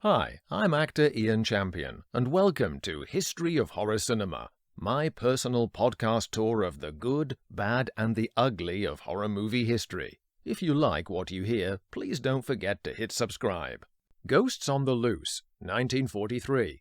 Hi, I'm actor Ian Champion, and welcome to History of Horror Cinema, my personal podcast tour of the good, bad, and the ugly of horror movie history. If you like what you hear, please don't forget to hit subscribe. Ghosts on the Loose, 1943.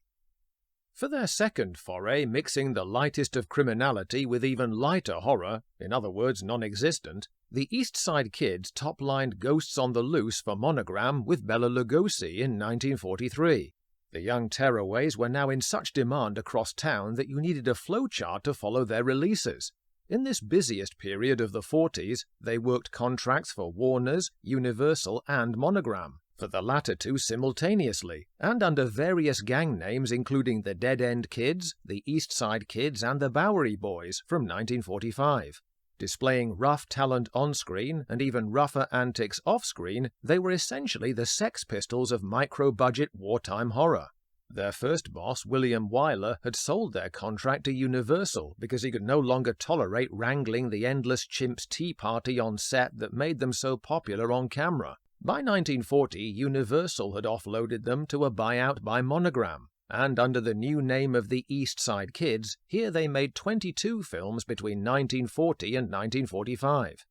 For their second foray mixing the lightest of criminality with even lighter horror, in other words non-existent, the East Side Kids top-lined Ghosts on the Loose for Monogram with Bela Lugosi in 1943. The young tearaways were now in such demand across town that you needed a flowchart to follow their releases. In this busiest period of the 40s, they worked contracts for Warner's, Universal, and Monogram, for the latter two simultaneously, and under various gang names including the Dead End Kids, the East Side Kids, and the Bowery Boys from 1945. Displaying rough talent on-screen and even rougher antics off-screen, they were essentially the Sex Pistols of micro-budget wartime horror. Their first boss, William Wyler, had sold their contract to Universal because he could no longer tolerate wrangling the endless chimps tea party on set that made them so popular on camera. By 1940, Universal had offloaded them to a buyout by Monogram, and under the new name of the East Side Kids, here they made 22 films between 1940 and 1945.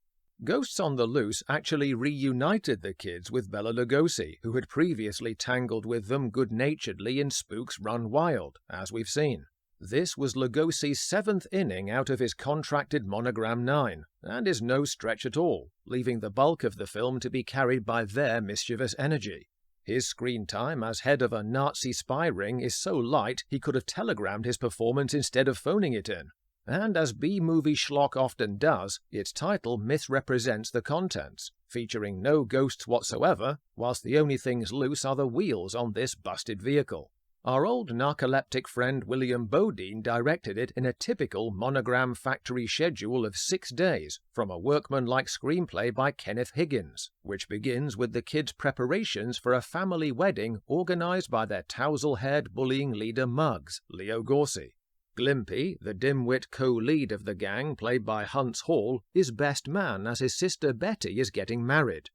Ghosts on the Loose actually reunited the kids with Bela Lugosi, who had previously tangled with them good-naturedly in Spooks Run Wild, as we've seen. This was Lugosi's 7th inning out of his contracted Monogram Nine, and is no stretch at all, leaving the bulk of the film to be carried by their mischievous energy. His screen time as head of a Nazi spy ring is so light he could have telegrammed his performance instead of phoning it in. And as B-movie schlock often does, its title misrepresents the contents, featuring no ghosts whatsoever, whilst the only things loose are the wheels on this busted vehicle. Our old narcoleptic friend William Bodine directed it in a typical Monogram factory schedule of 6 days, from a workmanlike screenplay by Kenneth Higgins, which begins with the kids' preparations for a family wedding organized by their tousle-haired bullying leader Muggs, Leo Gorcey. Glimpy, the dim-wit co-lead of the gang played by Hunts Hall, is best man as his sister Betty is getting married.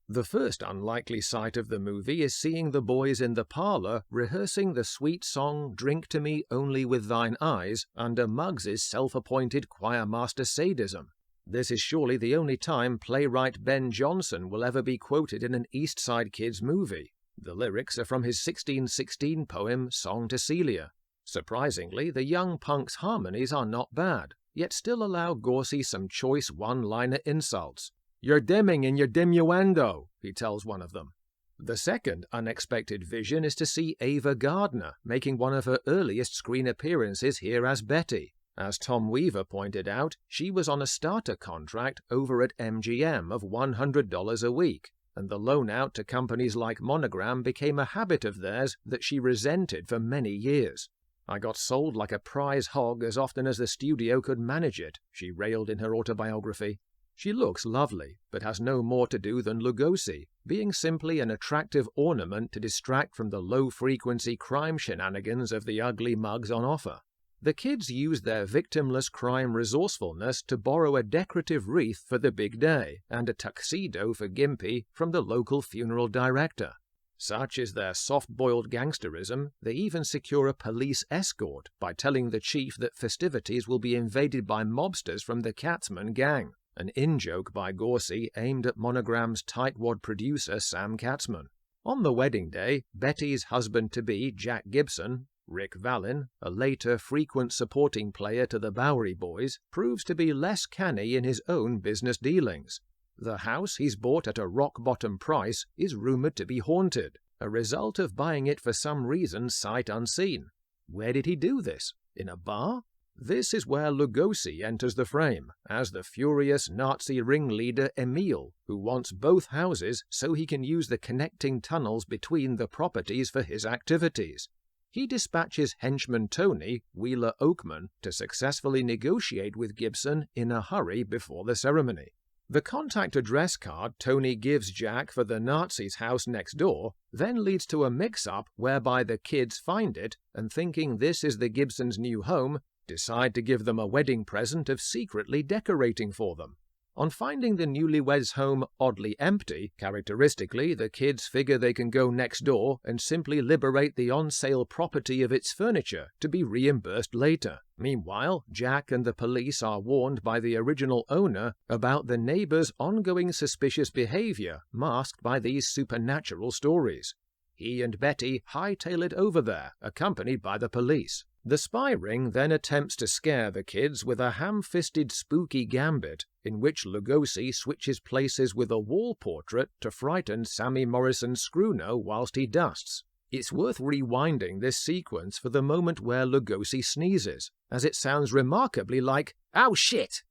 The first unlikely sight of the movie is seeing the boys in the parlor rehearsing the sweet song Drink to Me Only With Thine Eyes under Muggs's self-appointed choirmaster sadism. This is surely the only time playwright Ben Jonson will ever be quoted in an East Side Kids movie. The lyrics are from his 1616 poem Song to Celia. Surprisingly, the young punk's harmonies are not bad, yet still allow Gorcey some choice one-liner insults. "You're dimming in your diminuendo," he tells one of them. The second unexpected vision is to see Ava Gardner making one of her earliest screen appearances here as Betty. As Tom Weaver pointed out, she was on a starter contract over at MGM of $100 a week, and the loan out to companies like Monogram became a habit of theirs that she resented for many years. "I got sold like a prize hog as often as the studio could manage it," she railed in her autobiography. She looks lovely, but has no more to do than Lugosi, being simply an attractive ornament to distract from the low-frequency crime shenanigans of the ugly mugs on offer. The kids use their victimless crime resourcefulness to borrow a decorative wreath for the big day and a tuxedo for Gimpy from the local funeral director. Such is their soft-boiled gangsterism, they even secure a police escort by telling the chief that festivities will be invaded by mobsters from the Katzman gang. An in-joke by Gorcey aimed at Monogram's tightwad producer Sam Katzman. On the wedding day, Betty's husband-to-be, Jack Gibson, Rick Vallin, a later frequent supporting player to the Bowery Boys, proves to be less canny in his own business dealings. The house he's bought at a rock-bottom price is rumored to be haunted, a result of buying it for some reason sight unseen. Where did he do this? In a bar? This is where Lugosi enters the frame, as the furious Nazi ringleader Emil, who wants both houses so he can use the connecting tunnels between the properties for his activities. He dispatches henchman Tony, Wheeler Oakman, to successfully negotiate with Gibson in a hurry before the ceremony. The contact address card Tony gives Jack for the Nazis' house next door then leads to a mix-up whereby the kids find it and, thinking this is the Gibsons' new home, decide to give them a wedding present of secretly decorating for them. On finding the newlyweds' home oddly empty, characteristically, the kids figure they can go next door and simply liberate the on-sale property of its furniture to be reimbursed later. Meanwhile, Jack and the police are warned by the original owner about the neighbor's ongoing suspicious behavior masked by these supernatural stories. He and Betty hightail it over there, accompanied by the police. The spy ring then attempts to scare the kids with a ham-fisted spooky gambit in which Lugosi switches places with a wall portrait to frighten Sammy Morrison's Screwno whilst he dusts. It's worth rewinding this sequence for the moment where Lugosi sneezes, as it sounds remarkably like, "Ow shit!"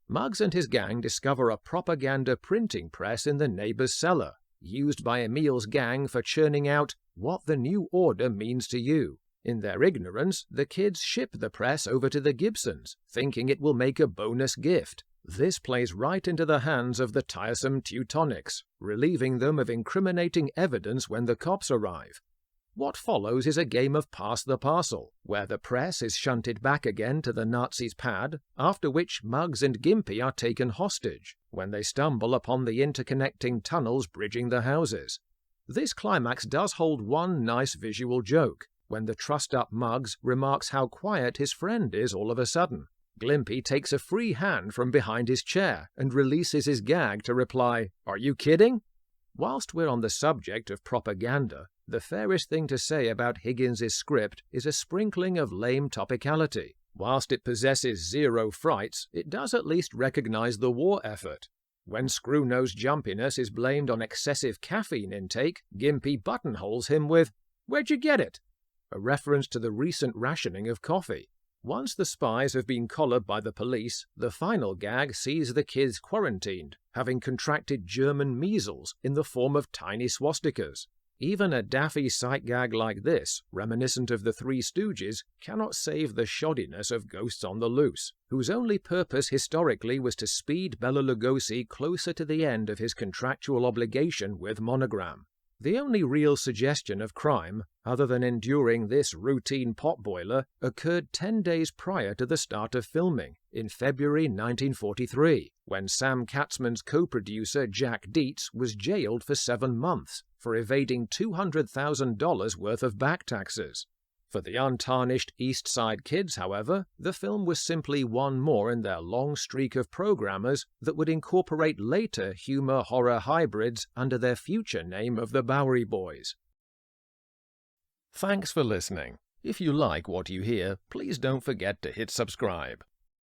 Muggs and his gang discover a propaganda printing press in the neighbor's cellar, used by Emil's gang for churning out "What the New Order Means to You." In their ignorance, the kids ship the press over to the Gibsons, thinking it will make a bonus gift. This plays right into the hands of the tiresome Teutonics, relieving them of incriminating evidence when the cops arrive. What follows is a game of pass the parcel, where the press is shunted back again to the Nazis' pad, after which Muggs and Gimpy are taken hostage, when they stumble upon the interconnecting tunnels bridging the houses. This climax does hold one nice visual joke, when the trussed-up Muggs remarks how quiet his friend is all of a sudden. Glimpy takes a free hand from behind his chair and releases his gag to reply, "Are you kidding?" Whilst we're on the subject of propaganda, the fairest thing to say about Higgins's script is a sprinkling of lame topicality. Whilst it possesses zero frights, it does at least recognize the war effort. When Screwno's jumpiness is blamed on excessive caffeine intake, Gimpy buttonholes him with, "Where'd you get it?" a reference to the recent rationing of coffee. Once the spies have been collared by the police, the final gag sees the kids quarantined, having contracted German measles in the form of tiny swastikas. Even a daffy sight gag like this, reminiscent of the Three Stooges, cannot save the shoddiness of Ghosts on the Loose, whose only purpose historically was to speed Bela Lugosi closer to the end of his contractual obligation with Monogram. The only real suggestion of crime, other than enduring this routine potboiler, occurred 10 days prior to the start of filming, in February 1943, when Sam Katzman's co-producer Jack Dietz was jailed for 7 months for evading $200,000 worth of back taxes. For the untarnished East Side kids, however, the film was simply one more in their long streak of programmers that would incorporate later humor-horror hybrids under their future name of the Bowery Boys. Thanks for listening. If you like what you hear, please don't forget to hit subscribe.